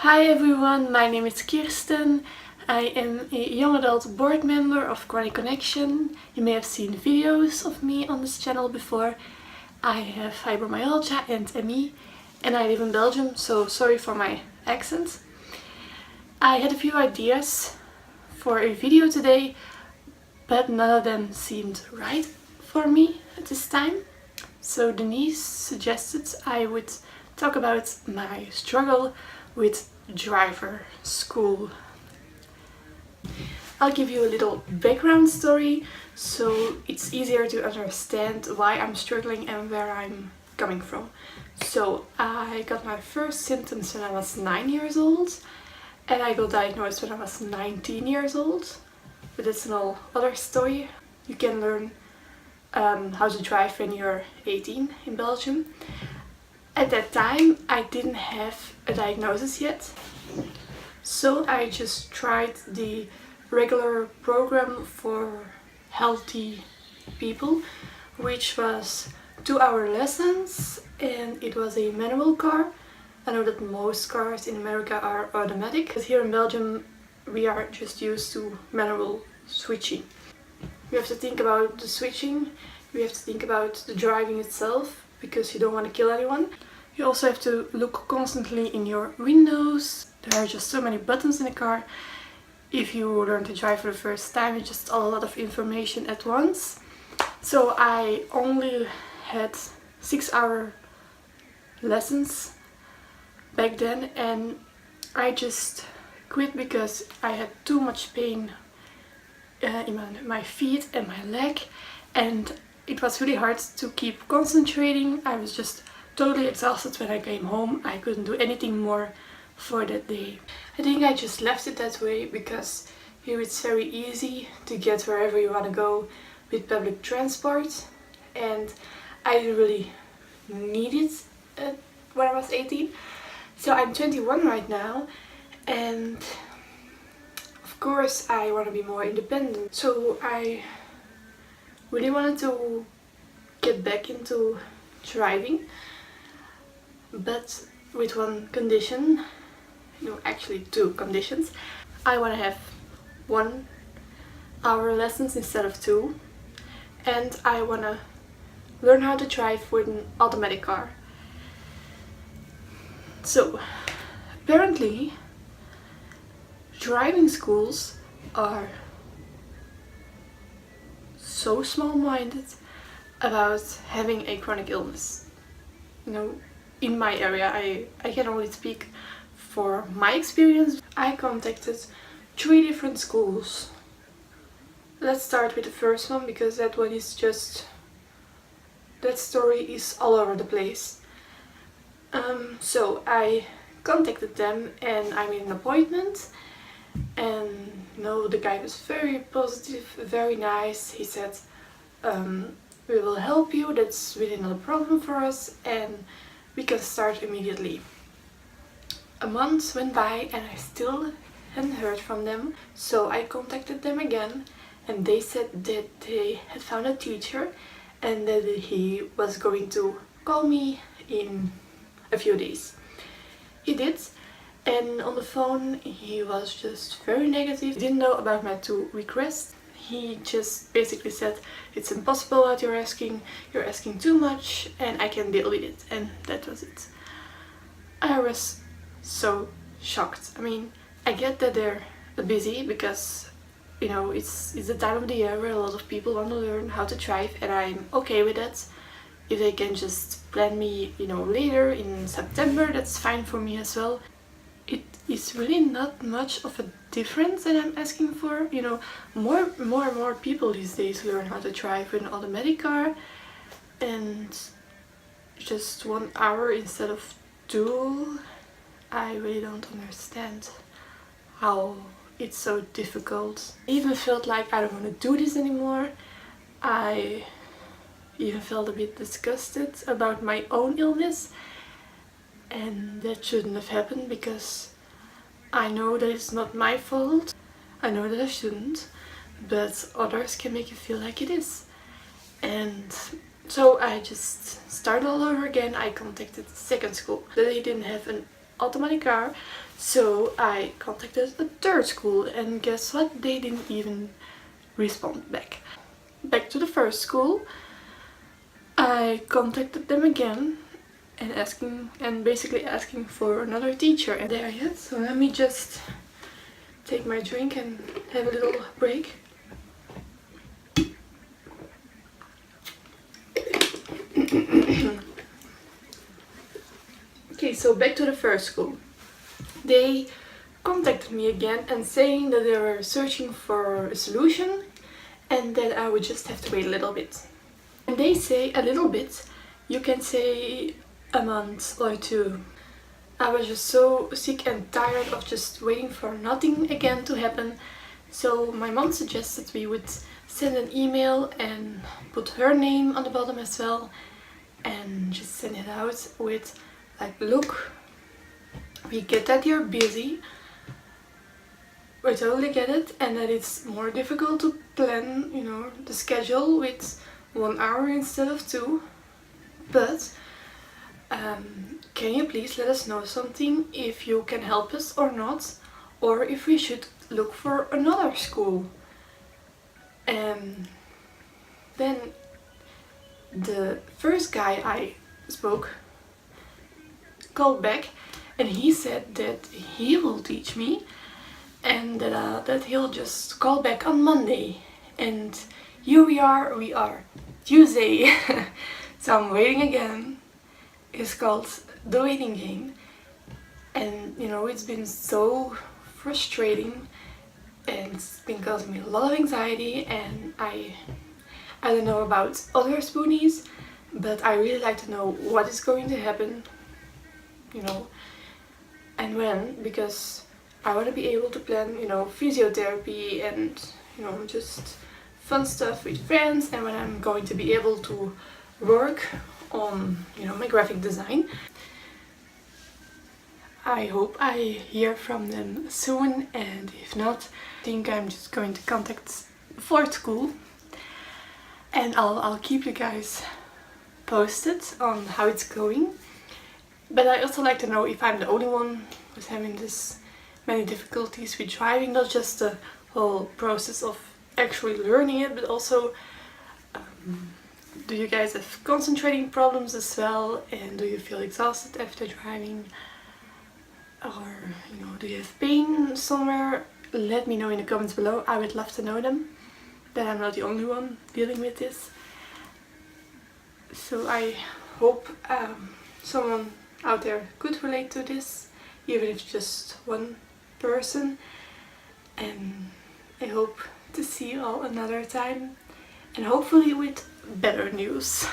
Hi everyone, my name is Kirsten. I am a young adult board member of Chronic Connection. You may have seen videos of me on this channel before. I have fibromyalgia and ME and I live in Belgium, so sorry for my accent. I had a few ideas for a video today, but none of them seemed right for me at this time. So Denise suggested I would talk about my struggle with driver school. I'll give you a little background story so it's easier to understand why I'm struggling and where I'm coming from. So I got my first symptoms when I was 9 years old and I got diagnosed when I was 19 years old. But that's an whole other story. You can learn how to drive when you're 18 in Belgium. At that time I didn't have a diagnosis yet, so I just tried the regular program for healthy people, which was 2-hour lessons, and it was a manual car. I know that most cars in America are automatic, but here in Belgium we are just used to manual switching. You have to think about the switching, you have to think about the driving itself, because you don't want to kill anyone. You also have to look constantly in your windows. There are just so many buttons in the car. If you learn to drive for the first time, it's just a lot of information at once. So I only had 6-hour lessons back then, and I just quit because I had too much pain in my feet and my leg, and it was really hard to keep concentrating. I was just totally exhausted when I came home. I couldn't do anything more for that day. I think I just left it that way because here it's very easy to get wherever you want to go with public transport, and I didn't really need it when I was 18. So I'm 21 right now, and of course I want to be more independent. So I really wanted to get back into driving, but with one condition, no, actually 2 conditions. I want to have 1-hour lessons instead of 2, and I want to learn how to drive with an automatic car. So apparently driving schools are so small-minded about having a chronic illness. You know, in my area, I can only speak for my experience. I contacted 3 different schools. Let's start with the first one, because that one is just, that story is all over the place. So I contacted them and I made an appointment, and the guy was very positive, very nice. He said, we will help you, that's really not a problem for us, and we can start immediately. A month went by and I still hadn't heard from them, so I contacted them again, and they said that they had found a teacher and that he was going to call me in a few days. He did, and on the phone he was just very negative. He didn't know about my 2 requests. He just basically said, it's impossible what you're asking too much and I can deal with it, and that was it. I was so shocked. I mean, I get that they're busy because, you know, it's the time of the year where a lot of people want to learn how to drive, and I'm okay with that. If they can just plan me, later in September, that's fine for me as well. It is really not much of a difference that I'm asking for. More and more people these days learn how to drive with an automatic car, and just 1 hour instead of 2. I really don't understand how it's so difficult. I even felt like I don't want to do this anymore. I even felt a bit disgusted about my own illness, and that shouldn't have happened, because I know that it's not my fault. I know that I shouldn't, but others can make you feel like it is. And so I just started all over again. I contacted the second school. They didn't have automatic car. So I contacted a third school, and guess what? They didn't even respond back. Back to the first school, I contacted them again and basically asking for another teacher, and there yet. So let me just take my drink and have a little break. Okay, so back to the first school. They contacted me again and saying that they were searching for a solution and that I would just have to wait a little bit. And they say a little bit, you can say a month or two. I was just so sick and tired of just waiting for nothing again to happen. So my mom suggested we would send an email and put her name on the bottom as well, and just send it out with like, look, we get that you're busy, we totally get it, and that it's more difficult to plan, you know, the schedule with 1 hour instead of 2, but can you please let us know something if you can help us or not, or if we should look for another school. And then the first guy I spoke called back, and he said that he will teach me and that he'll just call back on Monday. And here we are Tuesday. So I'm waiting again. It's called The Waiting Game, and you know, it's been so frustrating and it's been causing me a lot of anxiety, and I don't know about other Spoonies, but I really like to know what is going to happen, you know, and when, because I want to be able to plan, you know, physiotherapy and, you know, just fun stuff with friends, and when I'm going to be able to work on, you know, my graphic design. I hope I hear from them soon, and if not, I think I'm just going to contact the fourth school, and I'll keep you guys posted on how it's going. But I also like to know if I'm the only one who's having this many difficulties with driving, not just the whole process of actually learning it, but also do you guys have concentrating problems as well, and do you feel exhausted after driving, or you know, do you have pain somewhere? Let me know in the comments below. I would love to know them, that I'm not the only one dealing with this. So I hope someone out there could relate to this, even if just one person, and I hope to see you all another time, and hopefully with better news.